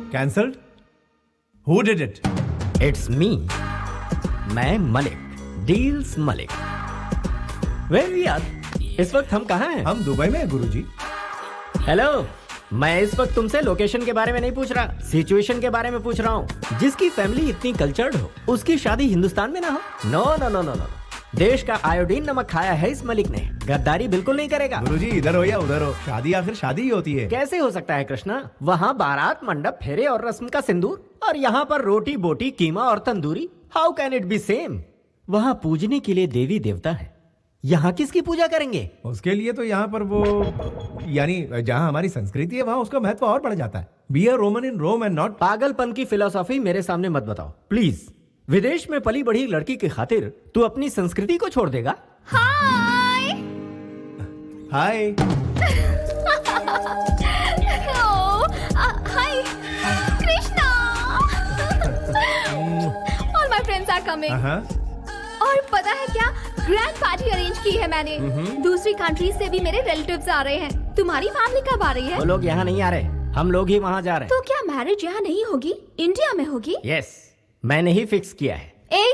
Cancelled? Who did it? It's me, मैं Malik, deals Malik. Well यार, इस वक्त हम कहाँ हैं? हम दुबई में हैं गुरुजी। हेलो, मैं इस वक्त तुमसे लोकेशन के बारे में नहीं पूछ रहा, सिचुएशन के बारे में पूछ रहा हूँ। जिसकी फैमिली इतनी कल्चर्ड हो, उसकी शादी हिंदुस्तान में ना हो? No no no no no, देश का आयोडीन नमक खाया है इस मलिक ने, गद्दारी बिल्कुल नहीं करेगा। गुरुजी इधर हो या उधर हो, शादी आखिर शादी ही होती है। कैसे हो सकता है कृष्णा? वहाँ बारात, मंडप, फेरे और रस्म का सिंदूर, और यहाँ पर रोटी बोटी, कीमा और tandoori. How can it be same? वहाँ पूजने के लिए देवी देवता है, यहाँ किसकी पूजा करेंगे? उसके लिए तो यहाँ पर वो, यानी जहाँ हमारी संस्कृति है वहाँ उसका महत्व और बढ़ जाता है। Be a Roman in Rome and not. पागलपन की फिलोसॉफी मेरे सामने मत बताओ प्लीज। विदेश में पली बढ़ी लड़की की खातिर तू अपनी संस्कृति को छोड़ देगा? Hi hi. Hi Krishna, all my friends are coming. और पता है क्या, ग्रैंड पार्टी अरेंज की है मैंने। दूसरी कंट्री से भी मेरे रिलेटिव्स आ रहे हैं। तुम्हारी फैमिली कब आ रही है? वो लोग यहाँ नहीं आ रहे, हम लोग ही वहाँ जा रहे हैं। तो क्या मैरिज यहाँ नहीं होगी, इंडिया में होगी? यस, मैंने ही फिक्स किया है। ए,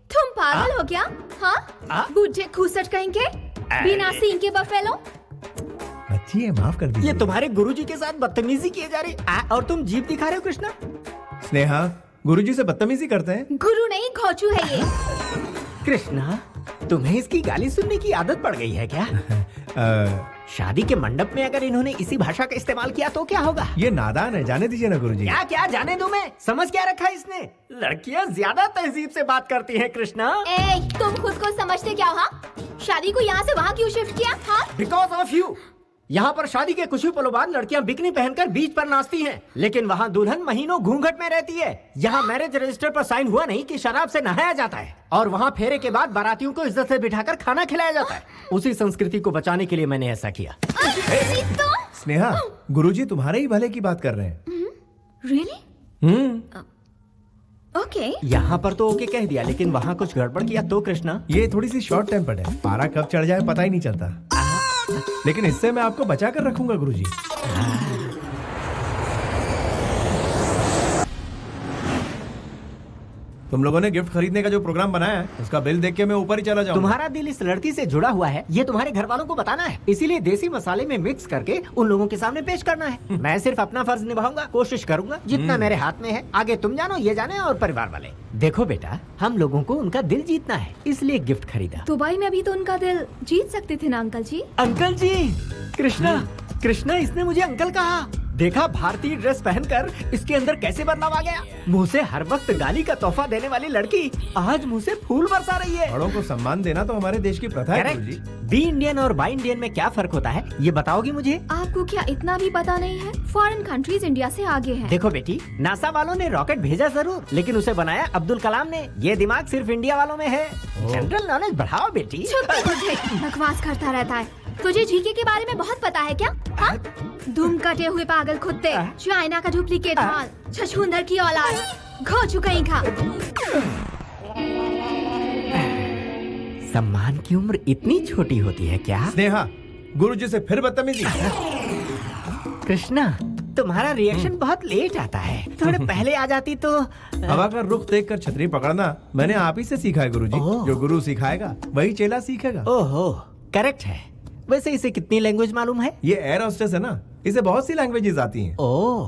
तुम पागल हो क्या? हाँ, बूढ़े खूसट कहेंगे, बिना सींग के बफेलो। अच्छी है, माफ कर दीजिए। ये तुम्हारे गुरुजी के साथ बदतमीजी किए जा रही और तुम जीप दिखा रहे हो कृष्णा। स्नेहा, गुरुजी से बदतमीजी करते हैं? गुरु नहीं, घोचू है ये। कृष्णा, तुम्हें इसकी गाली सुनने की आदत पड़ गई है क्या? शादी के मंडप में अगर इन्होंने इसी भाषा का इस्तेमाल किया तो क्या होगा? ये नादान है, जाने दीजिए ना गुरुजी। क्या क्या जाने दूं मैं? समझ क्या रखा है इसने? लड़कियां ज्यादा तहजीब से बात करती हैं कृष्णा। ए, तुम खुद को समझते क्या हो? हाँ, शादी को यहाँ से वहाँ क्यों शिफ्ट किया? हाँ, बिकॉज ऑफ यू। यहाँ पर शादी के कुछ ही पलों बाद लड़कियां बिकनी पहनकर बीच पर नाचती हैं, लेकिन वहाँ दुल्हन महीनों घूंघट में रहती है। यहाँ मैरिज रजिस्टर पर साइन हुआ नहीं कि शराब से नहाया जाता है, और वहाँ फेरे के बाद बारातियों को इज्जत से बिठाकर खाना खिलाया जाता है। उसी संस्कृति को बचाने के लिए मैंने ऐसा किया। स्नेहा, गुरुजी तुम्हारे ही भले की बात कर रहे हैं। रियली? ओके। यहाँ पर तो ओके कह दिया, लेकिन वहाँ कुछ गड़बड़ किया तो कृष्णा। ये थोड़ी सी शॉर्ट टेम्पर्ड है, पारा कब चढ़ जाए पता ही नहीं चलता। लेकिन इससे मैं आपको बचा कर रखूंगा गुरुजी। तुम लोगों ने गिफ्ट खरीदने का जो प्रोग्राम बनाया है, उसका बिल देख के मैं ऊपर ही चला जाऊंगा। तुम्हारा दिल इस लड़की से जुड़ा हुआ है, ये तुम्हारे घर वालों को बताना है, इसीलिए देसी मसाले में मिक्स करके उन लोगों के सामने पेश करना है। मैं सिर्फ अपना फर्ज निभाऊंगा, कोशिश करूंगा जितना मेरे हाथ में है। आगे तुम जानो, ये जाने और परिवार वाले। देखो बेटा, हम लोगों को उनका दिल जीतना है, इसलिए गिफ्ट खरीदा। दुबई में भी तो उनका दिल जीत सकते थे ना अंकल जी? अंकल जी? कृष्णा, कृष्णा, इसने मुझे अंकल कहा। देखा भारतीय ड्रेस पहनकर इसके अंदर कैसे बदलाव आ गया। मुंह से हर वक्त गाली का तोहफा देने वाली लड़की आज मुंह से फूल बरसा रही है। बड़ों को सम्मान देना तो हमारे देश की प्रथा है गुरुजी। बी इंडियन और बाई इंडियन में क्या फर्क होता है, ये बताओगी मुझे? आपको क्या इतना भी पता नहीं है? फॉरेन कंट्रीज इंडिया से आगे हैं। देखो बेटी, नासा वालों ने रॉकेट भेजा जरूर, लेकिन उसे बनाया अब्दुल कलाम ने। ये दिमाग सिर्फ इंडिया वालों में है। जनरल नॉलेज बढ़ाओ बेटी। बकवास करता रहता है। तुझे जीके के बारे में बहुत पता है क्या? हाँ? दुम कटे हुए पागल कुत्ते, चाइना का डुप्लीकेट माल, छछूंदर की औलाद, घोचू कहीं खा। सम्मान की उम्र इतनी छोटी होती है क्या? स्नेहा, गुरुजी से फिर बदतमीजी। कृष्णा, तुम्हारा रिएक्शन बहुत लेट आता है, थोड़े पहले आ जाती तो। हवा का रुख देखकर छतरी पकड़ना मैंने आप ही से सीखा है गुरुजी। जो गुरु सिखाएगा वही चेला सीखेगा। ओहो, करेक्ट है। वैसे इसे कितनी लैंग्वेज मालूम है? ये एयर होस्टेस है ना, इसे बहुत सी लैंग्वेजेस आती हैं। ओह,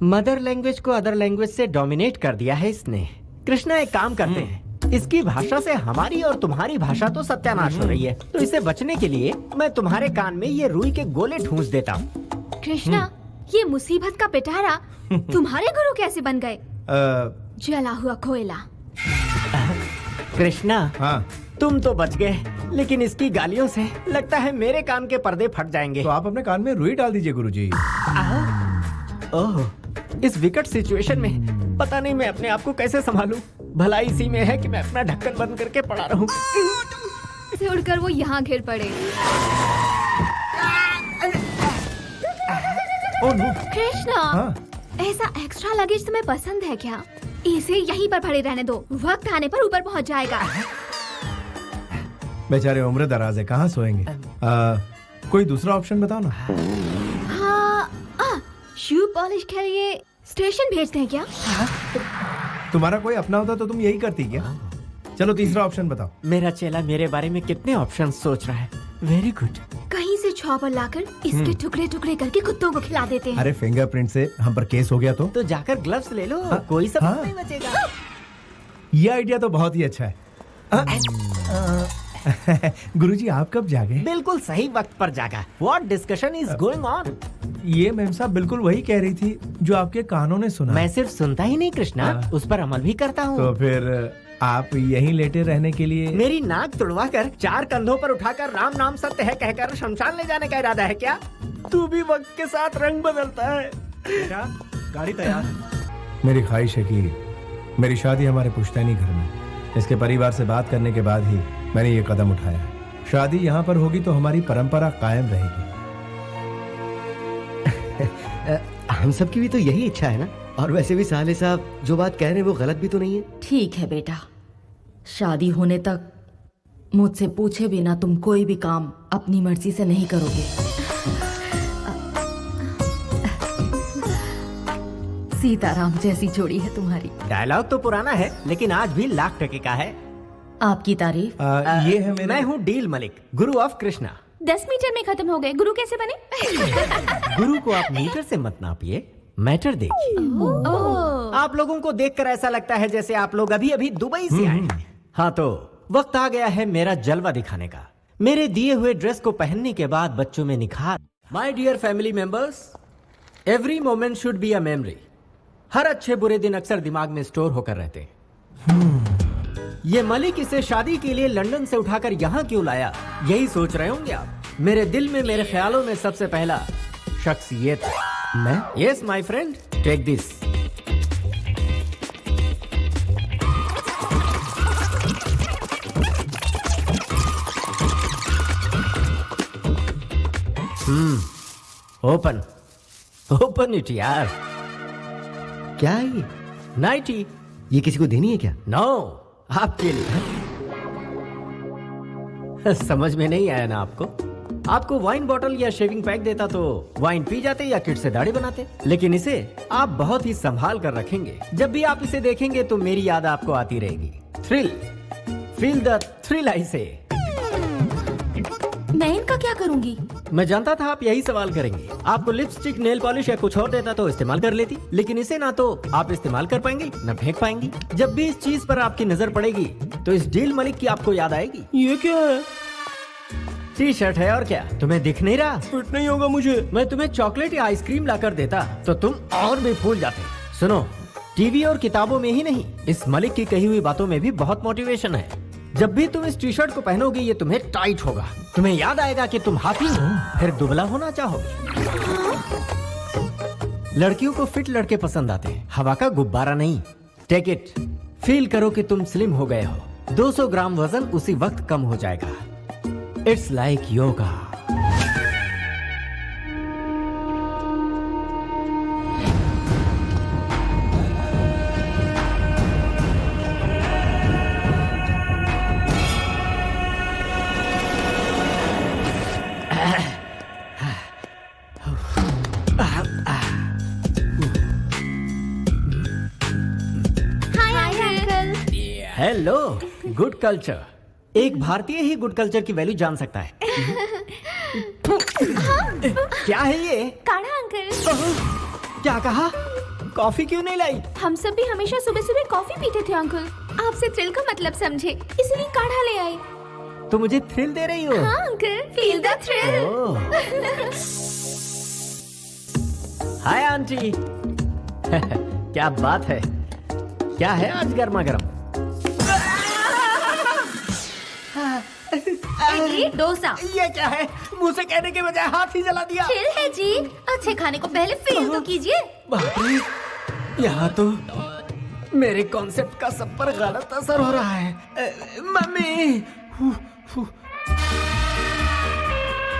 मदर लैंग्वेज को अदर लैंग्वेज से डोमिनेट कर दिया है इसने। कृष्णा, एक काम करते हैं, इसकी भाषा से हमारी और तुम्हारी भाषा तो सत्यानाश हो रही है, तो इससे बचने के लिए मैं तुम्हारे कान में ये रुई के गोले ठूंस देता हूँ। कृष्णा, ये मुसीबत का पिटारा तुम्हारे गुरु कैसे बन गए? जला हुआ कोयला। कृष्णा, हाँ, तुम तो बच गए, लेकिन इसकी गालियों से लगता है मेरे कान के पर्दे फट जाएंगे। तो आप अपने कान में रुई डाल दीजिए गुरुजी। ओह, इस विकट सिचुएशन में पता नहीं मैं अपने आप को कैसे संभालूं। भला इसी में है कि मैं अपना ढक्कन बंद करके पड़ा रहूं। से उड़कर वो यहाँ गिर पड़े। Oh no. कृष्णा, हाँ? ऐसा एक्स्ट्रा लगेज तुम्हें पसंद है क्या? इसे यहीं पर पड़े रहने दो, वक्त आने पर ऊपर पहुँच जाएगा। बेचारे उम्र दराज है, कहाँ सोएंगे? कोई दूसरा ऑप्शन बताओ ना। हाँ, शू पॉलिश के लिए स्टेशन भेज दें क्या? तुम्हारा कोई अपना होता तो तुम यही करती क्या? चलो तीसरा ऑप्शन बताओ। मेरा चेला मेरे बारे में कितने ऑप्शन सोच रहा है। Very good. कहीं से चॉपर लाकर इसके टुकड़े टुकड़े करके कुत्तों को खिला देते हैं। अरे फिंगरप्रिंट से हम पर केस हो गया तो जाकर ग्लव्स ले लो, कोई सब नहीं बचेगा। ये आइडिया तो बहुत ही अच्छा है। गुरुजी आप कब जागे? बिल्कुल सही वक्त पर जागा। What discussion is going on? ये मैम साहब बिल्कुल वही कह रही थी जो आपके कानों ने सुना। मैं सिर्फ सुनता ही नहीं कृष्णा, उस पर अमल भी करता हूँ। तो फिर आप यहीं लेटे रहने के लिए मेरी नाक तुड़वा कर 4 कंधों पर उठाकर राम नाम सत्य है कहकर शमशान ले जाने का इरादा है क्या? तू भी वक्त के साथ रंग बदलता है। गाड़ी तैयार है। मेरी ख्वाहिश है कि मेरी शादी हमारे पुश्तैनी घर में। इसके परिवार से बात करने के बाद ही मैंने ये कदम उठाया। शादी यहाँ पर होगी तो हमारी परंपरा कायम रहेगी। हम सब की भी तो यही इच्छा है ना। और वैसे भी साले साहब जो बात कह रहे हैं वो गलत भी तो नहीं है। ठीक है बेटा, शादी होने तक मुझसे पूछे बिना तुम कोई भी काम अपनी मर्जी से नहीं करोगे। सीताराम जैसी जोड़ी है तुम्हारी। डायलॉग तो पुराना है लेकिन आज भी लाख टके का है। आपकी तारीफ। ये है मेरे। मैं हूँ deal Malik, Guru of Krishna. 10 metre में खत्म हो गए। गुरु कैसे बने? गुरु को आप मीटर से मत नापिए, मैटर देखिए। आप लोगों को देखकर ऐसा लगता है जैसे आप लोग अभी अभी दुबई से आए हैं। हाँ तो वक्त आ गया है मेरा जलवा दिखाने का। मेरे दिए हुए ड्रेस को पहनने के बाद बच्चों में निखार। My dear family members, every moment should be a memory. हर अच्छे बुरे दिन अक्सर दिमाग में स्टोर होकर रहते हैं। ये मलिक इसे शादी के लिए लंदन से उठाकर यहाँ क्यों लाया, यही सोच रहे होंगे आप। मेरे दिल में, मेरे ख्यालों में सबसे पहला शख्स ये था। मैं? Yes my friend, take this. Open open it यार। क्या है ये? नाइटी। ये किसी को देनी है क्या? नो, आपके लिए। समझ में नहीं आया ना आपको? आपको वाइन बॉटल या शेविंग पैक देता तो वाइन पी जाते या किट से दाढ़ी बनाते, लेकिन इसे आप बहुत ही संभाल कर रखेंगे। जब भी आप इसे देखेंगे तो मेरी याद आपको आती रहेगी। थ्रिल, फील द थ्रिल आई से। मैं इनका क्या करूंगी? मैं जानता था आप यही सवाल करेंगे। आपको लिपस्टिक, नेल पॉलिश या कुछ और देता तो इस्तेमाल कर लेती, लेकिन इसे ना तो आप इस्तेमाल कर पाएंगे ना फेंक पाएंगी। जब भी इस चीज पर आपकी नजर पड़ेगी तो इस डील मलिक की आपको याद आएगी। ये क्या है? टी शर्ट है और क्या, तुम्हें दिख नहीं रहा? फिट नहीं होगा मुझे। मैं तुम्हें चॉकलेट या आइसक्रीम लाकर देता तो तुम और भी फूल जाते। सुनो, टीवी और किताबों में ही नहीं, इस मलिक की कही हुई बातों में भी बहुत मोटिवेशन है। जब भी तुम इस टी शर्ट को पहनोगे ये तुम्हें टाइट होगा। तुम्हें याद आएगा कि तुम हाथी हो, फिर दुबला होना चाहोगे। लड़कियों को फिट लड़के पसंद आते हैं, हवा का गुब्बारा नहीं। टेक इट, फील करो कि तुम स्लिम हो गए हो। 200 ग्राम वजन उसी वक्त कम हो जाएगा। It's like yoga. Hello, good culture. एक भारतीय ही गुड कल्चर की वैल्यू जान सकता है। क्या है ये? काढ़ा अंकल। क्या कहा? कॉफी क्यों नहीं लाई? हम सब भी हमेशा सुबह सुबह कॉफी पीते थे अंकल। आपसे थ्रिल का मतलब समझे, इसलिए काढ़ा ले आए। तो मुझे थ्रिल दे रही हो? हाँ uncle, feel the thrill. Hi aunty. क्या बात है, क्या है आज गर्मा गर्म? इडली डोसा। ये क्या है? मुंह से कहने के बजाय हाथ ही जला दिया। चिल है जी, अच्छे खाने को पहले फील तो कीजिए। बाप रे, यहाँ तो मेरे कॉन्सेप्ट का सब पर गलत असर हो रहा है। मम्मी।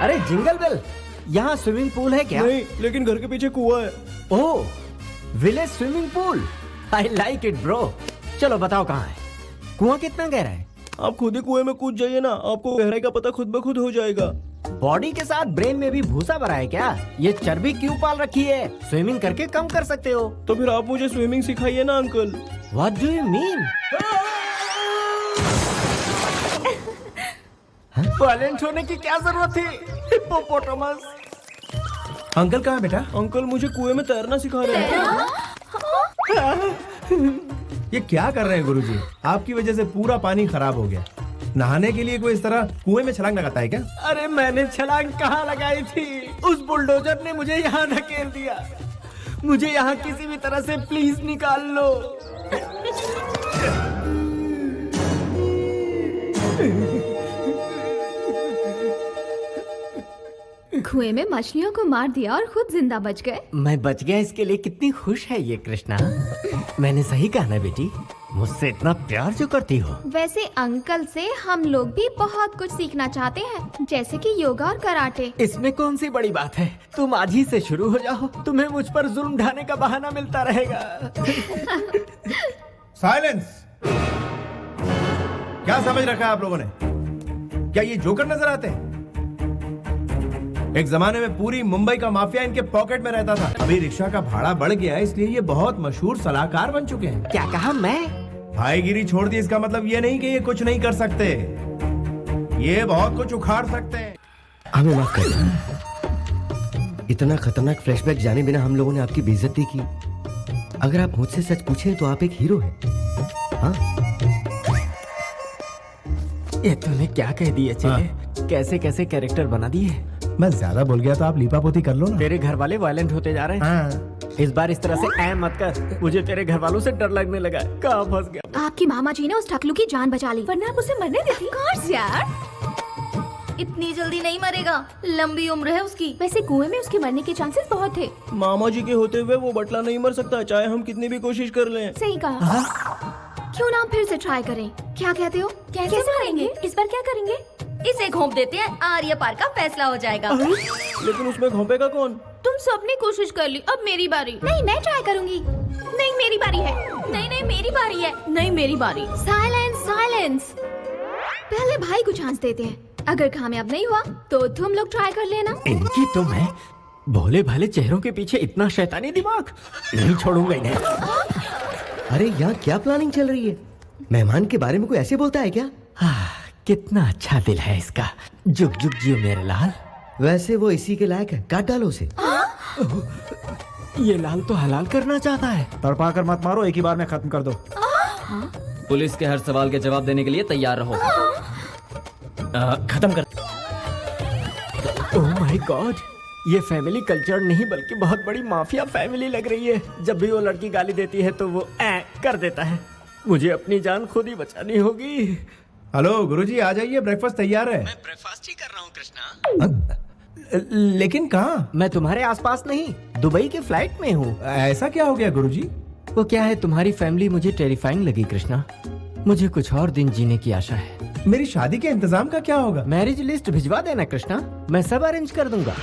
अरे जिंगल बेल, यहाँ स्विमिंग पूल है क्या? नहीं, लेकिन घर के पीछे कुआं है। Oh, village swimming pool. I like it bro. चलो बताओ कहाँ है? कुआं कितना गहरा है? आप खुद ही कुएं में कूद जाइए ना, आपको गहराई का पता खुद ब खुद हो जाएगा। बॉडी के साथ ब्रेन में भी भूसा भरा है क्या? ये चर्बी क्यों पाल रखी है? स्विमिंग करके कम कर सकते हो। तो फिर आप मुझे स्विमिंग सिखाइए ना uncle. What do you mean? Violent होने की क्या जरूरत थी? हिप्पोपोटामस। अंकल कहाँ है बेटा? अंकल मुझे कुएं में तैरना सिखा रहे हैं। ये क्या कर रहे हैं गुरुजी? आपकी वजह से पूरा पानी खराब हो गया। नहाने के लिए कोई इस तरह कुएं में छलांग लगाता है क्या? अरे मैंने छलांग कहाँ लगाई थी? उस बुलडोजर ने मुझे यहाँ धकेल दिया। मुझे यहाँ किसी भी तरह से प्लीज निकाल लो। कुएं में मछलियों को मार दिया और खुद जिंदा बच गए। मैं बच गया, इसके लिए कितनी खुश है ये कृष्णा। मैंने सही कहा ना बेटी? मुझसे इतना प्यार जो करती हो। वैसे अंकल से हम लोग भी बहुत कुछ सीखना चाहते हैं, जैसे कि योगा और कराटे। इसमें कौन सी बड़ी बात है? तुम आज ही से शुरू हो जाओ, तुम्हें मुझ पर जुल्म ढाने का बहाना मिलता रहेगा। साइलेंस! क्या समझ रखा है आप लोगों ने? क्या ये जोकर नजर आते हैं? एक जमाने में पूरी मुंबई का माफिया इनके पॉकेट में रहता था। अभी रिक्शा का भाड़ा बढ़ गया है, इसलिए ये बहुत मशहूर सलाहकार बन चुके हैं। क्या कहा मैं? भाईगिरी छोड़ दी, इसका मतलब ये नहीं कि ये कुछ नहीं कर सकते। ये बहुत कुछ उखाड़ सकते हैं। हमें माफ कर दो। इतना खतरनाक फ्लैशबैक जाने बिना हम लोगों ने आपकी बेइज्जती की। अगर आप मुझसे सच पूछें तो आप एक हीरो हैं। हाँ? ये तूने क्या कह दिया चले? कैसे कैसे कैरेक्टर बना दिए? मैं ज्यादा बोल गया तो आप लीपापोती कर लो ना। तेरे घर वाले वायलेंट होते जा रहे हैं। हाँ। इस बार इस तरह से ऐ मत कर, मुझे तेरे घर वालों से डर लगने लगा है। कहाँ फंस गया? आपकी मामा जी ने उस टकलू की जान बचा ली, वरना आप उसे मरने देती। कोर्स यार, इतनी जल्दी नहीं मरेगा, लंबी उम्र है उसकी। वैसे कुएं में उसके मरने के चांसेस बहुत थे। मामा जी के होते हुए वो बटला नहीं मर सकता, चाहे हम कितनी भी कोशिश कर लें। सही कहा। क्यों ना फिर से ट्राई करें? क्या कहते हो? कैसे करेंगे? इस बार क्या करेंगे? इसे घोंप देते हैं, आर्य पार का फैसला हो जाएगा। लेकिन उसमें घोंपेगा कौन? तुम सबने कोशिश कर ली, अब मेरी बारी। नहीं, मैं ट्राई करूंगी। नहीं, मेरी बारी है। नहीं नहीं मेरी बारी है। नहीं मेरी बारी। Silence, silence. पहले भाई को चांस देते हैं। अगर कामयाब नहीं हुआ तो तुम लोग ट्राई कर लेना। इनकी तो मैं भोले भाले चेहरों के पीछे इतना शैतानी दिमाग नहीं छोड़ूंगा इन्हें। अरे यहाँ क्या प्लानिंग चल रही है? मेहमान के बारे में कोई ऐसे बोलता है क्या? कितना अच्छा दिल है इसका। जुग जुग जियो मेरे लाल। वैसे वो इसी के लायक है, काट डालो उसे। ये लाल तो हलाल करना चाहता है। तड़पा कर मत मारो, एक ही बार में खत्म कर दो। पुलिस के हर सवाल के जवाब देने के लिए तैयार रहो। खत्म कर। ओह माय गॉड, ये फैमिली कल्चर नहीं बल्कि बहुत बड़ी माफिया फैमिली लग रही है। जब भी वो लड़की गाली देती है तो वो कर देता है। मुझे अपनी जान खुद ही बचानी होगी। हेलो गुरुजी, आ जाइए, ब्रेकफास्ट तैयार है। मैं ब्रेकफास्ट ही कर रहा हूँ कृष्णा। लेकिन कहाँ? मैं तुम्हारे आसपास नहीं, दुबई के फ्लाइट में हूँ। ऐसा क्या हो गया गुरुजी? वो क्या है, तुम्हारी फैमिली मुझे टेरिफाइंग लगी कृष्णा। मुझे कुछ और दिन जीने की आशा है। मेरी शादी के इंतजाम का क्या होगा? मैरिज लिस्ट भिजवा देना कृष्णा, मैं सब अरेंज कर दूंगा।